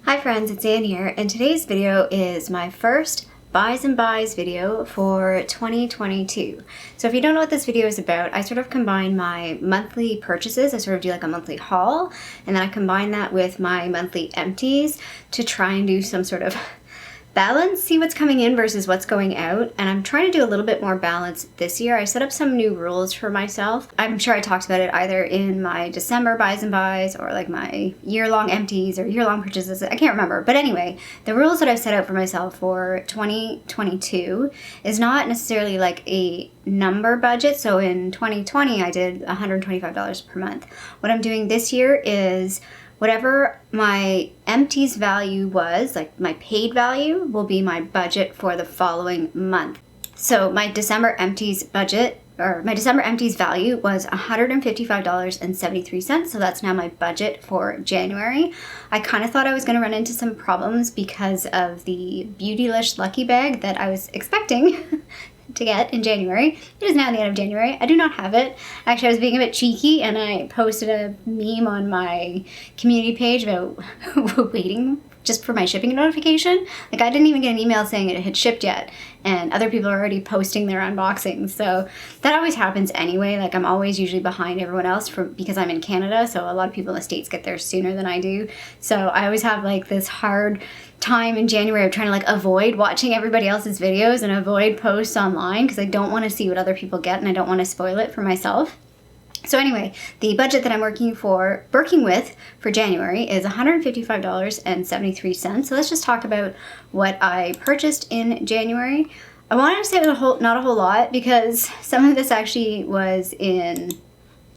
Hi friends, it's Anne here, and today's video is my first buys and buys video for 2022. So if you don't know what this video is about, I sort of combine my monthly purchases. I sort of do like a monthly haul, and then I combine that with my monthly empties to try and do some sort of balance, see what's coming in versus what's going out. And I'm trying to do a little bit more balance this year. I set up some new rules for myself. I'm sure I talked about it either in my December buys and buys or like my year-long empties or year-long purchases. I can't remember. But anyway, the rules that I've set out for myself for 2022 is not necessarily like a number budget. So in 2020, I did $125 per month. What I'm doing this year is whatever my empties value was, like my paid value, will be my budget for the following month. So my December empties budget, or my December empties value was $155.73. So that's now my budget for January. I kind of thought I was going to run into some problems because of the Beautylish Lucky Bag that I was expecting to get in January. It is now the end of January. I do not have it. Actually, I was being a bit cheeky and I posted a meme on my community page about waiting just for my shipping notification. Like, I didn't even get an email saying it had shipped yet, and other people are already posting their unboxings. So that always happens anyway. Like, I'm always usually behind everyone else because I'm in Canada, so a lot of people in the States get there sooner than I do. So I always have like this hard time in January of trying to like avoid watching everybody else's videos and avoid posts online because I don't want to see what other people get and I don't want to spoil it for myself. So anyway, the budget that I'm working with for January is $155.73. So let's just talk about what I purchased in January. I wanted to say not a whole lot because some of this actually was in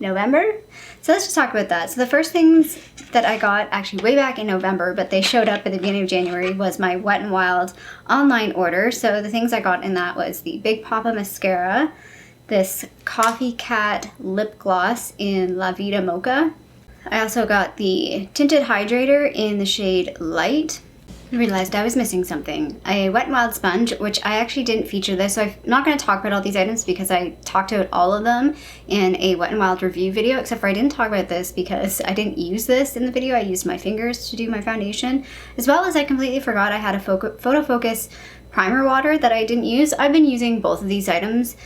November. So let's just talk about that. So the first things that I got actually way back in November, but they showed up at the beginning of January, was my Wet n Wild online order. So the things I got in that was the Big Papa mascara, this Coffee Cat lip gloss in La Vida Mocha. I also got the tinted hydrator in the shade Light. I realized I was missing something. A Wet n Wild sponge, which I actually didn't feature this, so I'm not going to talk about all these items because I talked about all of them in a Wet n Wild review video, except for I didn't talk about this because I didn't use this in the video. I used my fingers to do my foundation, as well as I completely forgot I had a Photo Focus primer water that I didn't use. I've been using both of these items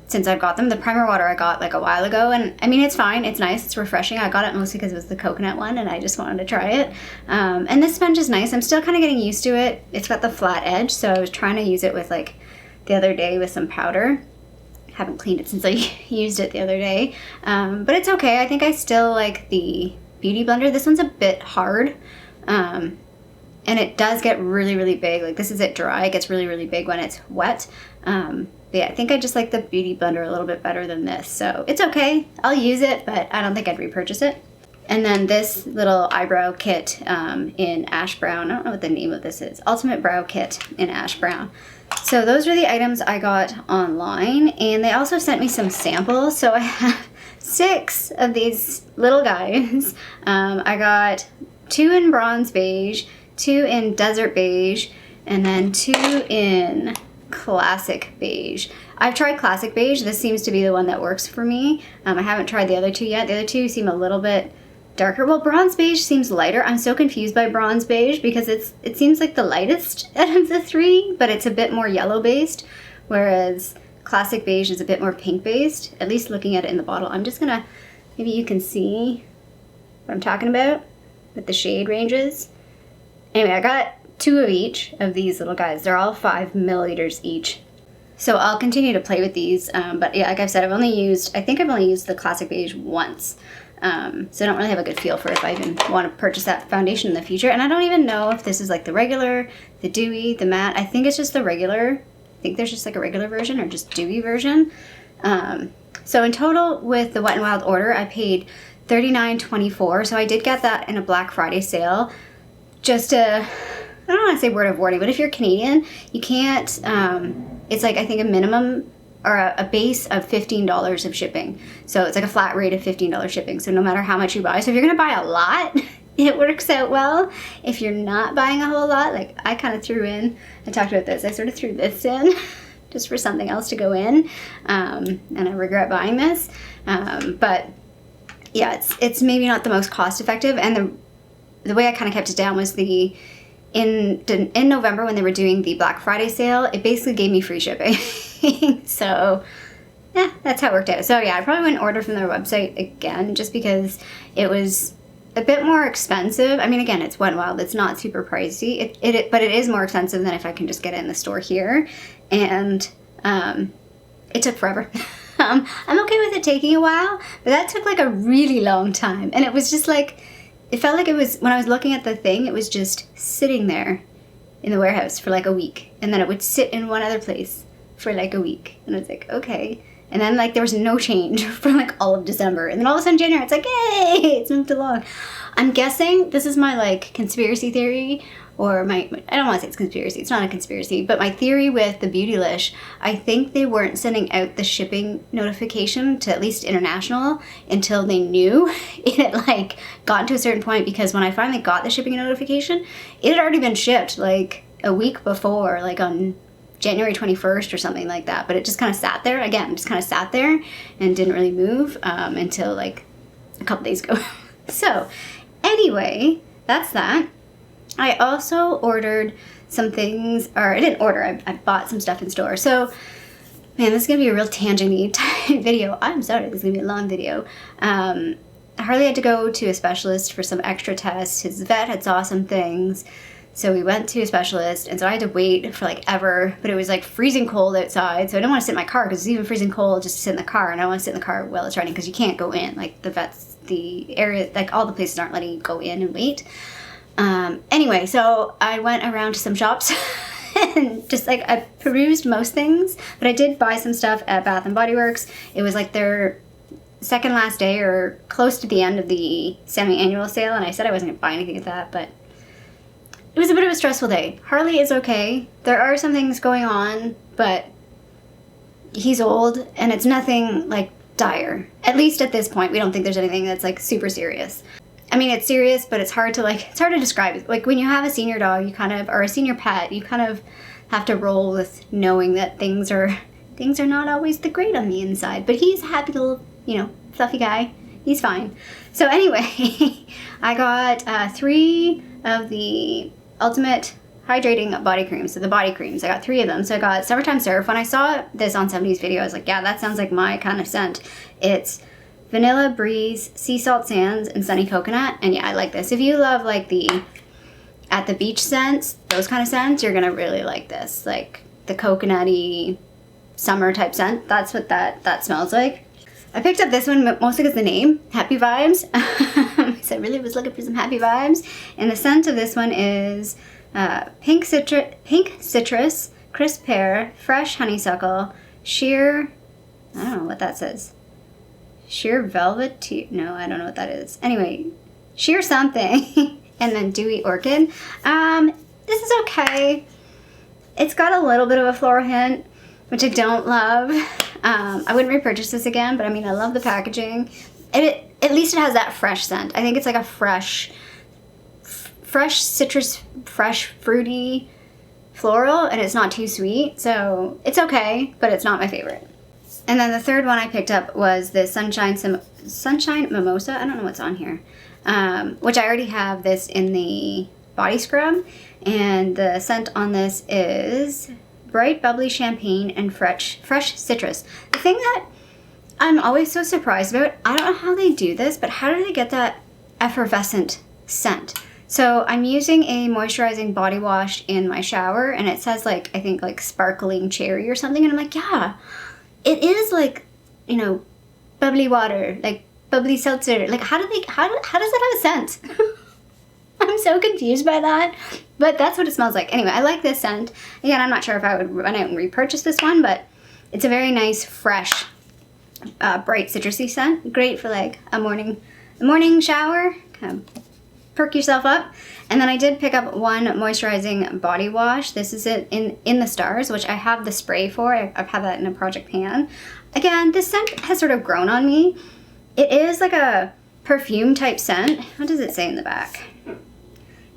since I've got them. The primer water I got like a while ago, and I mean, it's fine, it's nice, it's refreshing. I got it mostly because it was the coconut one and I just wanted to try it. And this sponge is nice. I'm still kind of getting used to it. It's got the flat edge, so I was trying to use it with like the other day with some powder. Haven't cleaned it since I used it the other day, but it's okay. I think I still like the Beauty Blender. This one's a bit hard, and it does get really, really big. Like, this is it dry, it gets really, really big when it's wet. But yeah, I think I just like the Beauty Blender a little bit better than this. So it's okay, I'll use it, but I don't think I'd repurchase it. And then this little eyebrow kit in Ash Brown. I don't know what the name of this is. Ultimate Brow Kit in Ash Brown. So those are the items I got online, and they also sent me some samples. So I have 6 of these little guys. I got 2 in bronze beige, 2 in desert beige, and then 2 in classic beige. I've tried classic beige. This seems to be the one that works for me. I haven't tried the other 2 yet. The other 2 seem a little bit darker. Well, bronze beige seems lighter. I'm so confused by bronze beige because it seems like the lightest out of the 3, but it's a bit more yellow based, whereas classic beige is a bit more pink based, at least looking at it in the bottle. I'm just gonna, maybe you can see what I'm talking about with the shade ranges. Anyway, I got 2 of each of these little guys. They're all 5 milliliters each. So I'll continue to play with these, but yeah, like I've said, I think I've only used the classic beige once. So I don't really have a good feel for if I even want to purchase that foundation in the future. And I don't even know if this is like the regular, the dewy, the matte. I think it's just the regular. I think there's just like a regular version or just dewy version. So in total with the Wet n Wild order, I paid $39.24. So I did get that in a Black Friday sale. Just I don't want to say word of warning, but if you're Canadian, you can't, it's like I think a minimum or a base of $15 of shipping. So it's like a flat rate of $15 shipping. So no matter how much you buy. So if you're going to buy a lot, it works out well. If you're not buying a whole lot, like I kind of threw in, I talked about this, I sort of threw this in just for something else to go in. And I regret buying this. But yeah, it's maybe not the most cost effective. And the way I kind of kept it down was in November when they were doing the Black Friday sale, it basically gave me free shipping. So yeah, that's how it worked out. So yeah, I probably wouldn't order from their website again just because it was a bit more expensive. I mean, again, it's Wet n Wild. It's not super pricey. But it is more expensive than if I can just get it in the store here. And it took forever. I'm okay with it taking a while, but that took like a really long time. And it was just like, it felt like it was, when I was looking at the thing, it was just sitting there in the warehouse for like a week. And then it would sit in one other place for like a week. And I was like, okay. And then like there was no change for like all of December. And then all of a sudden January, it's like, hey, it's moved along. I'm guessing this is my like conspiracy theory, or I don't want to say it's conspiracy, it's not a conspiracy, but my theory with the Beautylish, I think they weren't sending out the shipping notification to at least international until they knew it had like gotten to a certain point, because when I finally got the shipping notification, it had already been shipped like a week before, like on January 21st or something like that. But it just kind of sat there, again, just kind of sat there and didn't really move until like a couple days ago. So anyway, that's that. I also ordered some things, or I didn't order, I bought some stuff in store. So, man, this is going to be a real tangent-y type video. I'm sorry, this is going to be a long video. Harley had to go to a specialist for some extra tests. His vet had saw some things. So we went to a specialist, and so I had to wait for like ever, but it was like freezing cold outside. So I didn't want to sit in my car because it's even freezing cold just to sit in the car. And I don't want to sit in the car while it's raining because you can't go in. Like the area, like all the places aren't letting you go in and wait. Anyway, so I went around to some shops and just like I perused most things, but I did buy some stuff at Bath and Body Works. It was like their second last day or close to the end of the semi-annual sale, and I said I wasn't going to buy anything at that, but it was a bit of a stressful day. Harley is okay. There are some things going on, but he's old and it's nothing like dire. At least at this point, we don't think there's anything that's like super serious. I mean, it's serious, but it's hard to describe. Like when you have a senior dog, you kind of, or a senior pet, you kind of have to roll with knowing that things are not always the great on the inside. But he's a happy little, fluffy guy. He's fine. So anyway, I got 3 of the Ultimate Hydrating Body Creams. So the body creams, I got 3 of them. So I got Summertime Surf. When I saw this on somebody's video, I was like, yeah, that sounds like my kind of scent. It's Vanilla Breeze, Sea Salt Sands, and Sunny Coconut. And yeah, I like this. If you love like the at the beach scents, those kind of scents, you're gonna really like this. Like the coconutty summer type scent. That's what that smells like. I picked up this one mostly because the name, Happy Vibes. So I really was looking for some happy vibes. And the scent of this one is pink citrus, crisp pear, fresh honeysuckle, sheer, I don't know what that says. Sheer velvet, no, I don't know what that is. Anyway, sheer something. And then dewy orchid. This is okay. It's got a little bit of a floral hint, which I don't love. I wouldn't repurchase this again, but I mean, I love the packaging. At least it has that fresh scent. I think it's like a fresh citrus, fresh fruity floral, and it's not too sweet. So it's okay, but it's not my favorite. And then the third one I picked up was the Sunshine Mimosa. I don't know what's on here. Which I already have this in the body scrub. And the scent on this is bright, bubbly champagne and fresh citrus. The thing that I'm always so surprised about, I don't know how they do this, but how do they get that effervescent scent? So I'm using a moisturizing body wash in my shower, and it says like, I think like sparkling cherry or something. And I'm like, yeah, it is like, bubbly water, like bubbly seltzer. Like how does that have a scent? I'm so confused by that, but that's what it smells like. Anyway, I like this scent. Again, I'm not sure if I would run out and repurchase this one, but it's a very nice, fresh, bright citrusy scent. Great for like a morning shower. Kind of perk yourself up. And then I did pick up one moisturizing body wash. This is it in the Stars, which I have the spray for. I've had that in a project pan. Again, this scent has sort of grown on me. It is like a perfume type scent. What does it say in the back?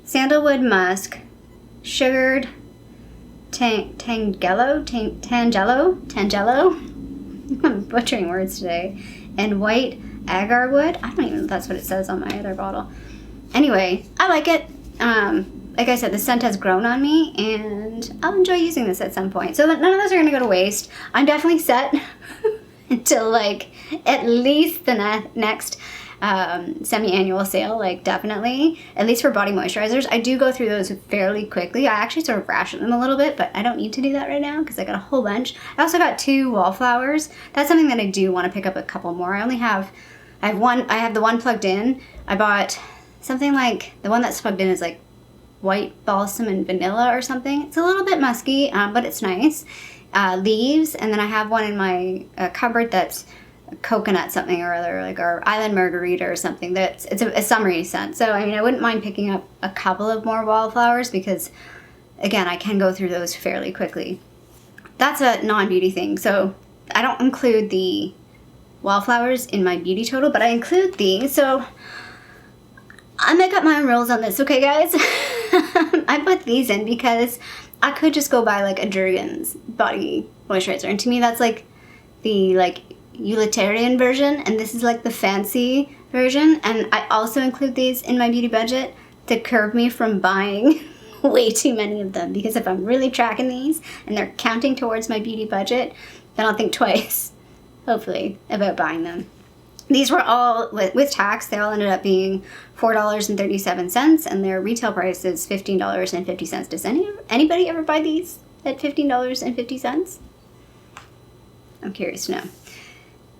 Sandalwood musk, sugared tangelo. I'm butchering words today. And white agar wood. I don't even know if that's what it says on my other bottle. Anyway, I like it. Like I said, the scent has grown on me, and I'll enjoy using this at some point. So none of those are gonna go to waste. I'm definitely set until like at least the next semi-annual sale, like definitely, at least for body moisturizers. I do go through those fairly quickly. I actually sort of ration them a little bit, but I don't need to do that right now because I got a whole bunch. I also got 2 wallflowers. That's something that I do want to pick up a couple more. I have the one plugged in. I bought something like, the one that's plugged in is like white balsam and vanilla or something. It's a little bit musky, but it's nice. Leaves, and then I have one in my cupboard that's coconut something or other, like our island margarita or something. It's a summery scent. So I mean, I wouldn't mind picking up a couple of more wallflowers because, again, I can go through those fairly quickly. That's a non-beauty thing. So I don't include the wallflowers in my beauty total, but I include these. So I make up my own rules on this, okay, guys? I put these in because I could just go buy like a Jergens body moisturizer, and to me that's like the utilitarian version, and this is like the fancy version. And I also include these in my beauty budget to curb me from buying way too many of them, because if I'm really tracking these and they're counting towards my beauty budget, then I'll think twice, hopefully, about buying them. These were all, with tax, they all ended up being $4.37, and their retail price is $15.50. Does anybody ever buy these at $15.50? I'm curious to know.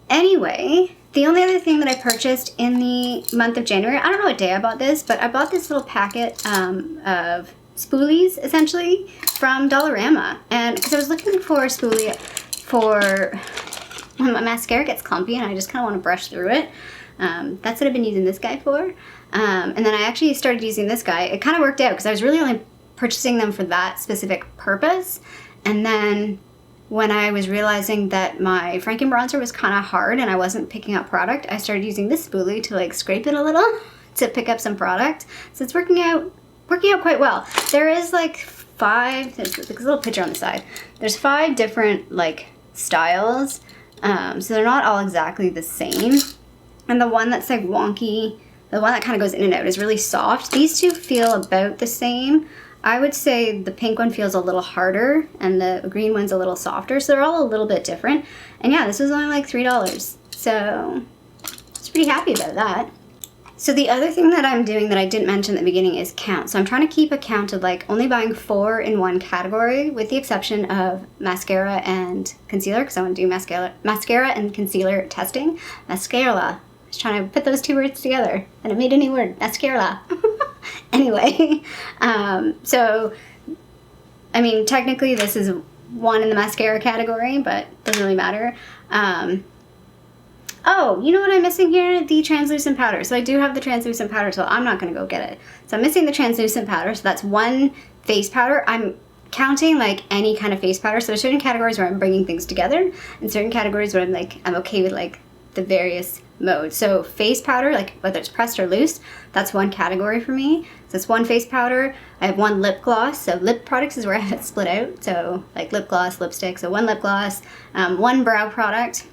Anyway, the only other thing that I purchased in the month of January, I don't know what day I bought this, but I bought this little packet of Spoolies, essentially, from Dollarama. And because I was looking for a spoolie for when my mascara gets clumpy and I just kind of want to brush through it. That's what I've been using this guy for. And then I actually started using this guy. It kind of worked out because I was really only purchasing them for that specific purpose. And then when I was realizing that my Franken bronzer was kind of hard and I wasn't picking up product, I started using this spoolie to like scrape it a little to pick up some product. So it's working out quite well. There is like 5, there's a little picture on the side. There's 5 different like styles. So they're not all exactly the same. And the one that's like wonky, the one that kind of goes in and out, is really soft. These two feel about the same. I would say the pink one feels a little harder and the green one's a little softer. So they're all a little bit different. And yeah, this was only like $3. So I was pretty happy about that. So the other thing that I'm doing that I didn't mention at the beginning is count. So I'm trying to keep a count of like only buying 4 in one category, with the exception of mascara and concealer, because I want to do mascara and concealer testing. Mascara. I was trying to put those 2 words together and it made a new word, mascara. Anyway, so I mean, technically this is 1 in the mascara category, but it doesn't really matter. Oh, you know what I'm missing here? The translucent powder. So I do have the translucent powder, so I'm not going to go get it. So I'm missing the translucent powder, so that's 1 face powder. I'm counting like any kind of face powder. So there's certain categories where I'm bringing things together, and certain categories where I'm okay with like the various modes. So face powder, like whether it's pressed or loose, that's 1 category for me. So it's 1 face powder. I have 1 lip gloss. So lip products is where I have it split out. So like lip gloss, lipstick. So 1 lip gloss, 1 brow product,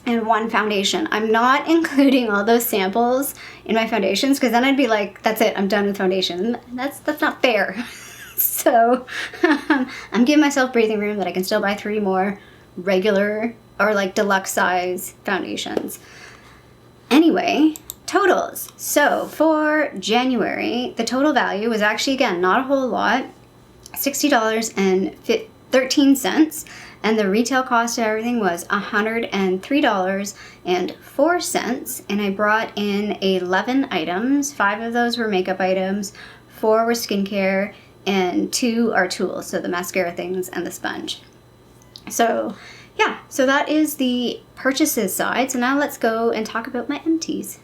and 1 foundation. I'm not including all those samples in my foundations because then I'd be like, that's it, I'm done with foundation. That's not fair. So I'm giving myself breathing room that I can still buy 3 more regular or like deluxe size foundations. Anyway, totals. So for January, the total value was actually, again, not a whole lot, $60.13. And the retail cost of everything was $103.04. And I brought in 11 items. 5 of those were makeup items, 4 were skincare, and 2 are tools, so the mascara things and the sponge. So yeah, so that is the purchases side. So now let's go and talk about my empties.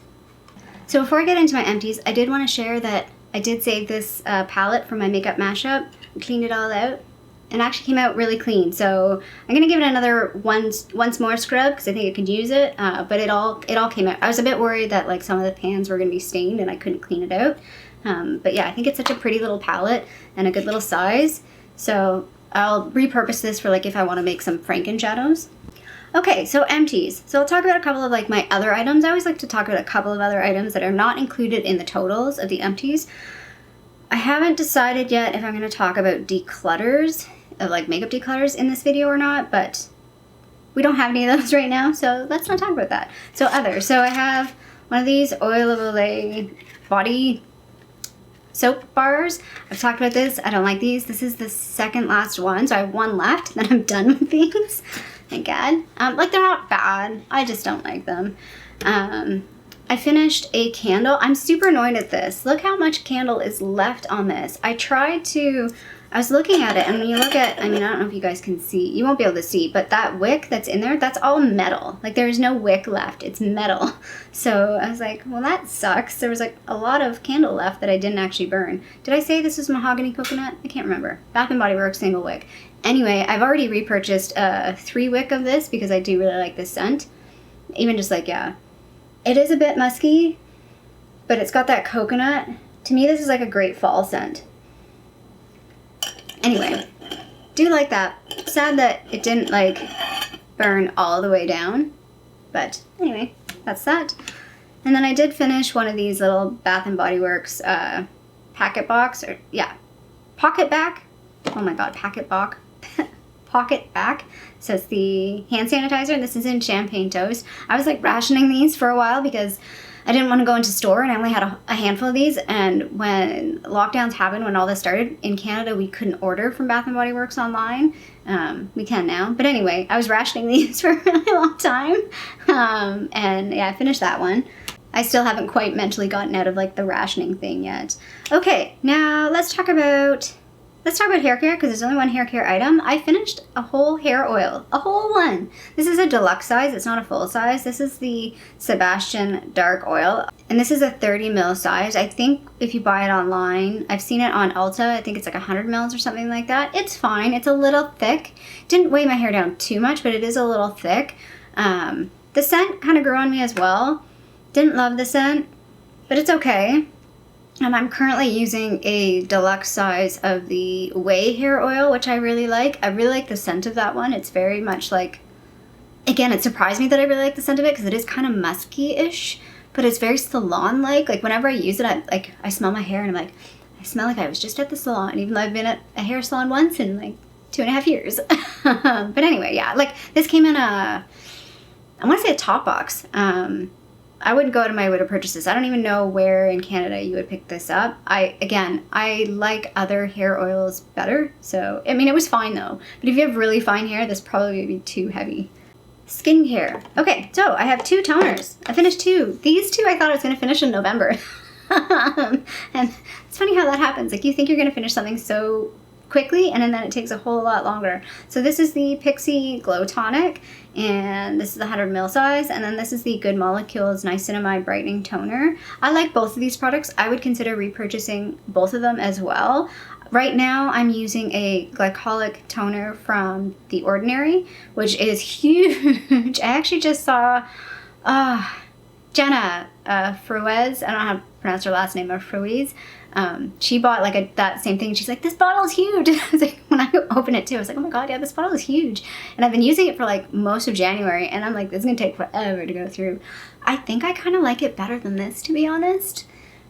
So before I get into my empties, I did want to share that I did save this palette for my makeup mashup. I cleaned it all out. And actually came out really clean, so I'm gonna give it another once more scrub because I think I could use it. But it all came out. I was a bit worried that like some of the pans were gonna be stained and I couldn't clean it out. But yeah, I think it's such a pretty little palette and a good little size. So I'll repurpose this for like if I want to make some Franken shadows. Okay, so Empties. So I'll talk about a couple of like my other items. I always like to talk about a couple of other items that are not included in the totals of the Empties. I haven't decided yet if I'm going to talk about declutters, of like makeup declutters in this video or not, but we don't have any of those right now, so let's not talk about that. So other. So I have one of these Oil of Olay body soap bars. I've talked about this. I don't like these. This is the second last one, so I have one left, then I'm done with these. Thank God. Like, they're not bad. I just don't like them. I finished a candle. I'm super annoyed at this. Look how much candle is left on this. I was looking at it, and when you look at, I mean, I don't know if you guys can see. You won't be able to see, but that wick that's in there, that's all metal. Like, there's no wick left. It's metal. So I was like, well, that sucks. There was, like, a lot of candle left that I didn't actually burn. Did I say this was mahogany coconut? I can't remember. Bath & Body Works single wick. Anyway, I've already repurchased a 3 wick of this because I do really like this scent. Even just like, yeah. It is a bit musky, but it's got that coconut. To me, this is like a great fall scent. Anyway, do like that. Sad that it didn't like burn all the way down. But anyway, that's that. And then I did finish one of these little Bath & Body Works packet box. Or yeah, pocket back. Oh my god, packet box. Pocket back. So it's the hand sanitizer, and this is in Champagne Toast. I was like rationing these for a while because I didn't want to go into store, and I only had a handful of these. And when lockdowns happened, when all this started in Canada, we couldn't order from Bath & Body Works online. We can now. But anyway, I was rationing these for a really long time. And yeah, I finished that one. I still haven't quite mentally gotten out of like the rationing thing yet. Okay, now let's talk about hair care, because there's only one hair care item. I finished a whole hair oil. A whole one. This is a deluxe size. It's not a full size. This is the Sebastian Dark Oil. And this is a 30 ml size. I think if you buy it online, I've seen it on Ulta. I think it's like 100 mils or something like that. It's fine. It's a little thick. Didn't weigh my hair down too much, but it is a little thick. The scent kind of grew on me as well. Didn't love the scent, but it's okay. And I'm currently using a deluxe size of the Way hair oil, which I really like. I really like the scent of that one. It's very much like, again, it surprised me that I really like the scent of it because it is kind of musky-ish, but it's very salon-like. Like, whenever I use it, I smell my hair and I'm like, I smell like I was just at the salon, even though I've been at a hair salon once in like 2.5 years. But anyway, yeah, like this came in I want to say a top box. I wouldn't go out of my way to purchase this. I don't even know where in Canada you would pick this up. I like other hair oils better. So, I mean, it was fine though. But if you have really fine hair, this probably would be too heavy. Skincare. Okay, so I have 2 toners. I finished 2. These 2 I thought I was going to finish in November. And it's funny how that happens. Like, you think you're going to finish something so quickly, and then it takes a whole lot longer. So this is the Pixie Glow Tonic, and this is the 100 ml size, and then this is the Good Molecules Niacinamide Brightening Toner. I like both of these products. I would consider repurchasing both of them as well. Right now, I'm using a glycolic toner from The Ordinary, which is huge. I actually just saw Jenna Fruez, I don't know how to pronounce her last name, or Fruez. She bought like that same thing. She's like, this bottle is huge. I was like, when I opened it too, I was like, oh my god, yeah, this bottle is huge. And I've been using it for like most of January, and I'm like, this is gonna take forever to go through. I think I kind of like it better than this, to be honest.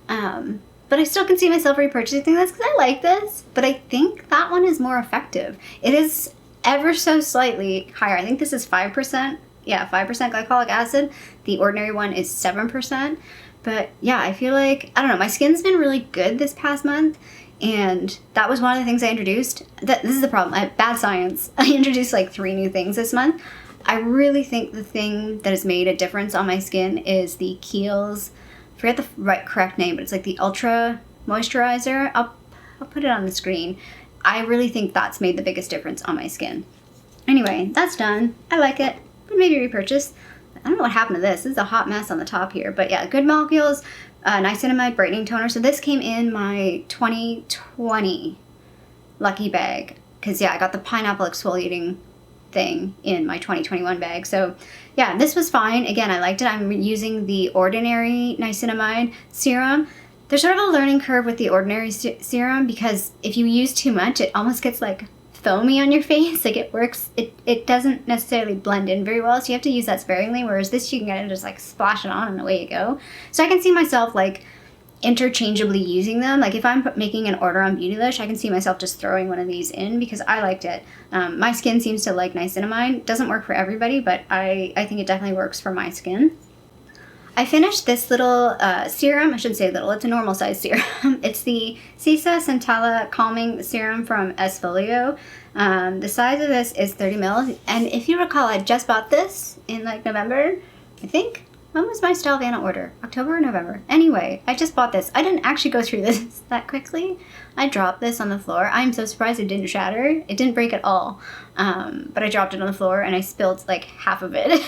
But I still can see myself repurchasing this because I like this. But I think that one is more effective. It is ever so slightly higher. I think this is 5%. Yeah, 5% glycolic acid. The Ordinary one is 7%. But yeah, I feel like, I don't know, my skin's been really good this past month, and that was one of the things I introduced. This is the problem, bad science. I introduced like 3 new things this month. I really think the thing that has made a difference on my skin is the Kiehls, I forget the correct name, but it's like the Ultra Moisturizer. I'll put it on the screen. I really think that's made the biggest difference on my skin. Anyway, that's done. I like it, but maybe repurchase. I don't know what happened to this. This is a hot mess on the top here. But yeah, Good Molecules Niacinamide Brightening Toner. So this came in my 2020 lucky bag. Because yeah, I got the pineapple exfoliating thing in my 2021 bag. So yeah, this was fine. Again, I liked it. I'm using the Ordinary Niacinamide Serum. There's sort of a learning curve with the Ordinary Serum because if you use too much, it almost gets like foamy on your face. Like, it works, it doesn't necessarily blend in very well, so you have to use that sparingly, whereas this you can kind of just like splash it on and away you go. So I can see myself like interchangeably using them. Like if I'm making an order on Beautylish, I can see myself just throwing one of these in because I liked it. My skin seems to like niacinamide. Doesn't work for everybody, but I think it definitely works for my skin. I finished this little serum. I should say little, it's a normal size serum. It's the Sisa Centella Calming Serum from Esfolio. The size of this is 30 mils, and if you recall, I just bought this in like November, I think. When was my Stelvana order? October or November? Anyway, I just bought this. I didn't actually go through this that quickly. I dropped this on the floor. I'm so surprised it didn't shatter. It didn't break at all. But I dropped it on the floor and I spilled like half of it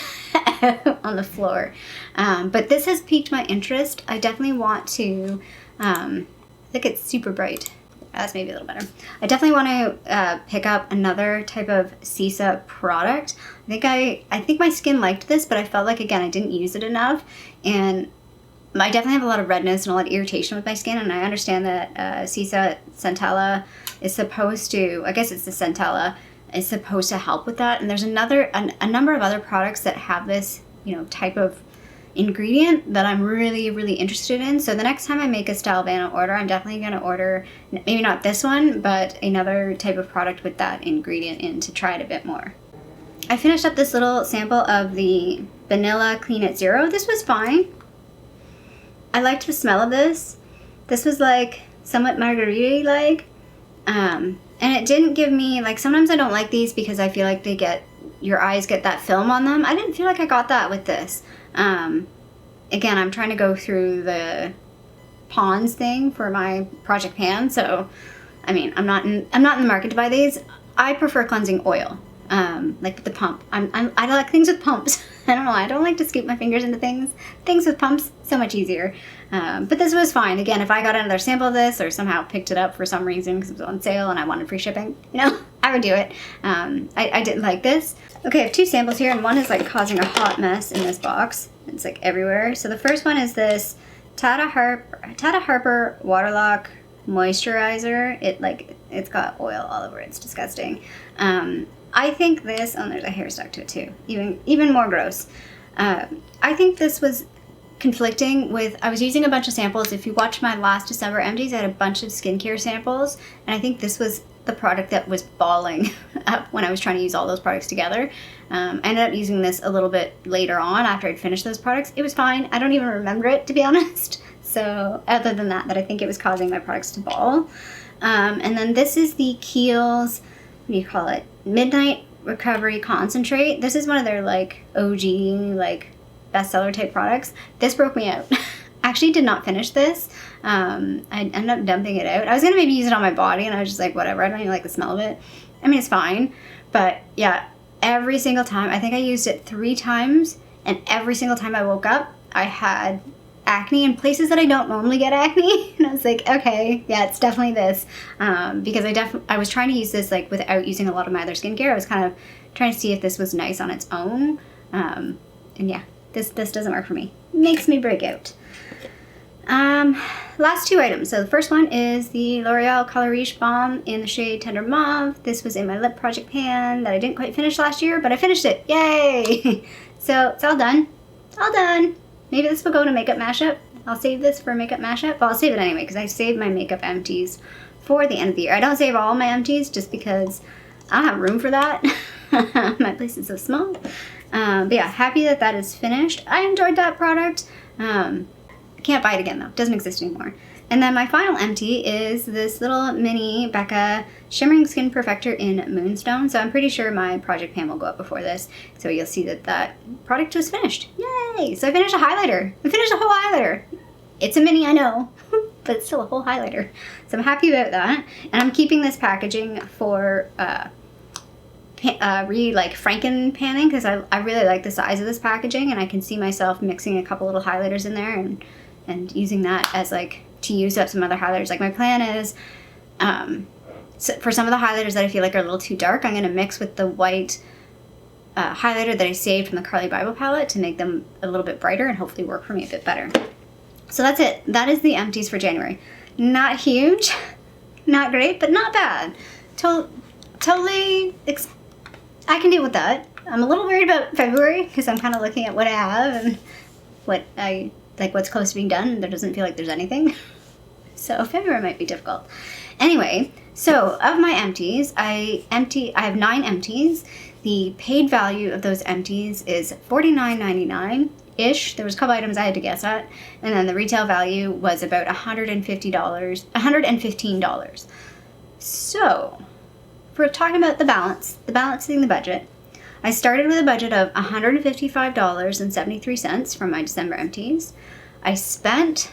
on the floor. But this has piqued my interest. I definitely want to, I think it's super bright. That's maybe a little better. I definitely want to pick up another type of Sisa product. I think my skin liked this, but I felt like, again, I didn't use it enough. And I definitely have a lot of redness and a lot of irritation with my skin. And I understand that Sisa Centella is supposed to, I guess it's the Centella, is supposed to help with that. And there's a number of other products that have this, type of ingredient that I'm really, really interested in. So the next time I make a Stelvana order, I'm definitely going to order, maybe not this one, but another type of product with that ingredient in to try it a bit more. I finished up this little sample of the Vanilla Clean It Zero. This was fine. I liked the smell of this. This was like somewhat margarita-like. And it didn't give me, like, sometimes I don't like these because I feel like your eyes get that film on them. I didn't feel like I got that with this. Again, I'm trying to go through the Pond's thing for my Project Pan, so I mean, I'm not in the market to buy these. I prefer cleansing oil, like with the pump. I like things with pumps. I don't know. I don't like to scoop my fingers into things. Things with pumps, so much easier. But this was fine. Again, if I got another sample of this or somehow picked it up for some reason because it was on sale and I wanted free shipping, I would do it. I didn't like this. Okay, I have two samples here, and one is like causing a hot mess in this box. It's like everywhere. So the first one is this Tata Harper Waterlock Moisturizer. It's got oil all over it. It's disgusting. I think this, there's a hair stuck to it too. Even more gross. I think this was conflicting with, I was using a bunch of samples. If you watched my last December Empties, I had a bunch of skincare samples, and I think this was the product that was balling up when I was trying to use all those products together. I ended up using this a little bit later on after I'd finished those products. It was fine. I don't even remember it, to be honest. So other than that I think it was causing my products to ball. And then this is the Kiehls, what do you call it? Midnight Recovery Concentrate. This is one of their like OG, like bestseller type products. This broke me out. I actually did not finish this. I ended up dumping it out. I was gonna maybe use it on my body, and I was just like, whatever, I don't even like the smell of it. I mean, it's fine, but yeah, every single time, I think I used it 3 times, and every single time I woke up, I had acne in places that I don't normally get acne. And I was like, okay, yeah, it's definitely this. Because I was trying to use this like without using a lot of my other skincare. I was kind of trying to see if this was nice on its own. And yeah, this doesn't work for me. It makes me break out. Last 2 items. So the first one is the L'Oreal Color Riche Balm in the shade Tender Mauve. This was in my lip project pan that I didn't quite finish last year, but I finished it. Yay! So it's all done. All done. Maybe this will go to makeup mashup. I'll save this for a makeup mashup. Well, I'll save it anyway because I saved my makeup empties for the end of the year. I don't save all my empties just because I don't have room for that. My place is so small. But yeah, happy that is finished. I enjoyed that product. Can't buy it again though. Doesn't exist anymore. And then my final empty is this little mini Becca Shimmering Skin Perfector in Moonstone. So I'm pretty sure my project pan will go up before this. So you'll see that product was finished. Yay! So I finished a highlighter. I finished a whole highlighter. It's a mini, I know, but it's still a whole highlighter. So I'm happy about that. And I'm keeping this packaging for Franken panning because I really like the size of this packaging, and I can see myself mixing a couple little highlighters in there and using that as like to use up some other highlighters. Like my plan is so for some of the highlighters that I feel like are a little too dark, I'm going to mix with the white highlighter that I saved from the Carly Bible palette to make them a little bit brighter and hopefully work for me a bit better. So that's it. That is the empties for January. Not huge, not great, but not bad. Total totally, I can deal with that. I'm a little worried about February because I'm kind of looking at what I have and what's close to being done, and there doesn't feel like there's anything. So February might be difficult. Anyway, so of my empties, I have 9 empties. The paid value of those empties is $49.99-ish. There was a couple items I had to guess at, and then the retail value was about $115. So, if we're talking about balancing the budget, I started with a budget of $155.73 from my December empties. I spent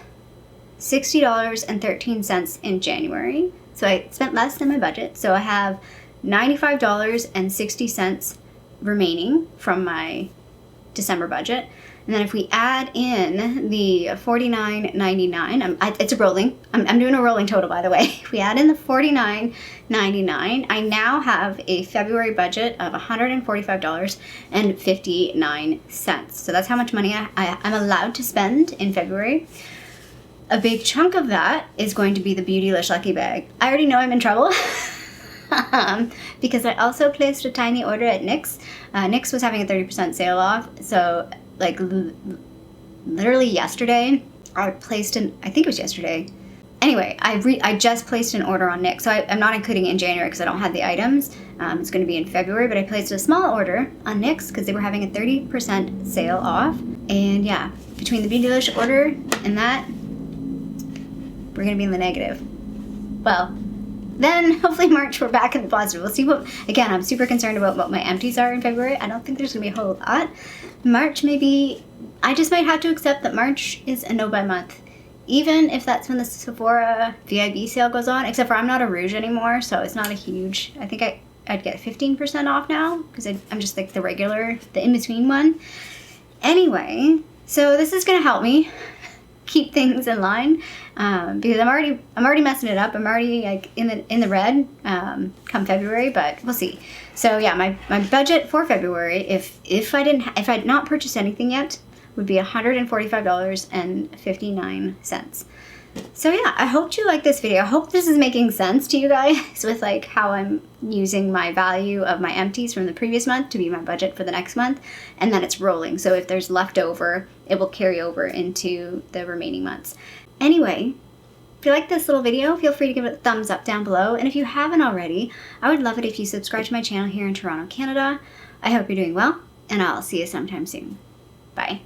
$60.13 in January, so I spent less than my budget. So I have $95.60 remaining from my December budget. And then if we add in the $49.99, it's a rolling. I'm doing a rolling total, by the way. If we add in the $49.99, I now have a February budget of $145.59. So that's how much money I'm allowed to spend in February. A big chunk of that is going to be the Beautylish Lucky Bag. I already know I'm in trouble because I also placed a tiny order at NYX. NYX was having a 30% sale off, so like literally yesterday, I think it was yesterday. Anyway, I just placed an order on NYX, so I'm not including it in January because I don't have the items. It's going to be in February, but I placed a small order on NYX because they were having a 30% sale off. And yeah, between the Beautylish order and that, we're going to be in the negative. Well, then hopefully March we're back in the positive. We'll see again, I'm super concerned about what my empties are in February. I don't think there's going to be a whole lot. March maybe, I just might have to accept that March is a no-buy month. Even if that's when the Sephora VIB sale goes on, except for I'm not a Rouge anymore, so it's not a huge, I think I'd get 15% off now because I'm just like the regular, the in-between one. Anyway, so this is going to help me keep things in line because I'm already messing it up. I'm already like in the red come February, but we'll see. So yeah, my budget for February, if I'd not purchased anything yet, would be $145.59. So yeah, I hope you like this video. I hope this is making sense to you guys with like how I'm using my value of my empties from the previous month to be my budget for the next month, and then it's rolling. So if there's leftover, it will carry over into the remaining months. Anyway, if you like this little video, feel free to give it a thumbs up down below. And if you haven't already, I would love it if you subscribe to my channel here in Toronto, Canada. I hope you're doing well, and I'll see you sometime soon. Bye.